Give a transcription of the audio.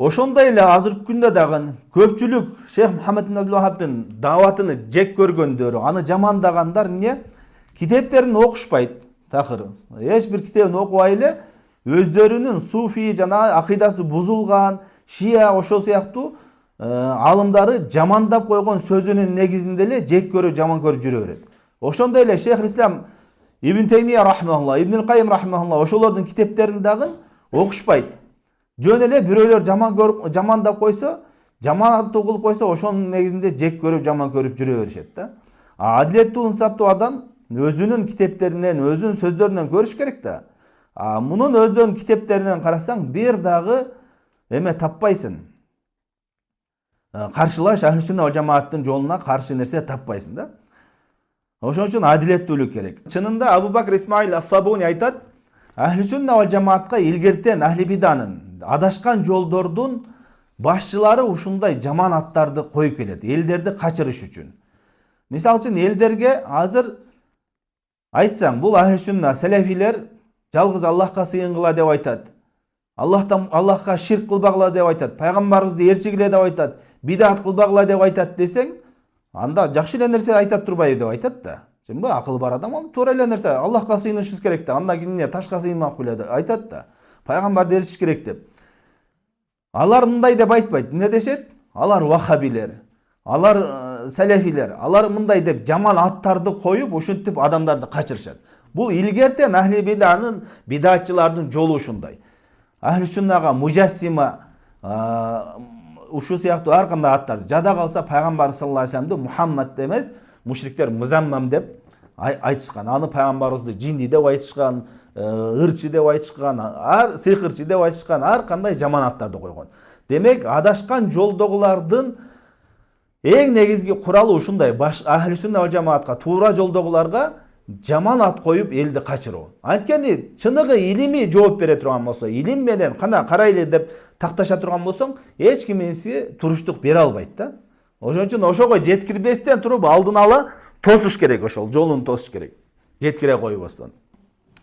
Ошондой эле азыркы күндө дагы көпчүлүк Шейх Мухаммед ибн Абдул Вахабтын дааватыны жек көргөндөр, аны жамандагандар эмне? Китептерин окушпайт, такыр. Эч бир китебин окубай эле өздөрүнүн суфи жана акыйдасы бузулган, шия ошол сыяктуу алымдары жамандап койгон сөзүнүн негизинде эле жек көрүп, жаман көрүп жүрө берет. Ошондой эле Шейх Ислам Ибн Таймия рахмаулла, Ибн Кайым рахмаулла ошолордун китептерин дагы окушпайт. Жөн эле бирөөлөр жамандап койсо, жамандуу кылып койсо, ошонун негизинде жек көрүп, жаман көрүп жүрө беришет да. Адилеттүү, инсаптуу адам өзүнүн китептеринен, өзүнүн сөздөрүнөн көрүш керек да. Мунун өздөрүнүн китептеринен карасаң, бир дагы эме таппайсың. Каршылаш Ахли Сунна вал Жамааттын жолуна каршы нерсе таппайсың да. Ошон үчүн адилеттүүлүк керек. Чынында Абу Бакр Исмаил ас-Сабуни айтат, Ахли Сунна вал Жамаатка илгертен Ахли Биданын адашкан жолдордун башчылары ушундай жаман аттарды коюп келет, элдерди качырыш үчүн. Мисалы үчүн элдерге азыр айтсаң, бул Ахли Сунна селефилер жалгыз Аллахка сыйынгыла деп айтат. Аллахка ширк кылбагыла деп айтат. Пайгамбарыбызды ээрчигиле деп айтат. Бидат кылбагыла деп айтат десең, анда жакшы эле нерсе айтат турбайбы деп айтат да. Чынбы, акылы бар адам ал туура эле нерсе. Аллахка сыйынышыбыз керек да. Анда кимне ташка сыйынмак беле деп айтат да. Пайгамбарды ээрчиш керек деп. Алар мындай деп айтпайт. Эмне дешет? Алар вахабилер, алар селефилер, алар мындай деп жаман аттарды коюп, ушинтип адамдарды качырышат. Бул илгертен Ахли Биданын, бидатчылардын жолу ушундай. Ахли Суннага мужассима, ушул сыяктуу ар кандай аттар жада калса, пайгамбар саллаллаху алейхи вассаламды Мухаммад эмес, мушриктер Музаммам деп айтышкан. Аны пайгамбарыбызды жинди деп айтышкан, ырчы деп айтышкан, сыйкырчы деп айтышкан, ар кандай жаман аттарды койгон. Демек, адашкан жолдогулардын эң негизги куралы ушундай. Ахли Сунна вал Жамаатка, туура жолдогуларга жаман ат коюп элди качыруу. Анткени чыныгы илими жооп бере турган болсо, илим менен кана карайлы деп такташа турган болсоң, эч кимиси туруштук бере албайт да. Ошон үчүн ошого жеткирбестен туруп алдын ала тосуш керек, ошол жолун тосуш керек. Жеткире койбостон.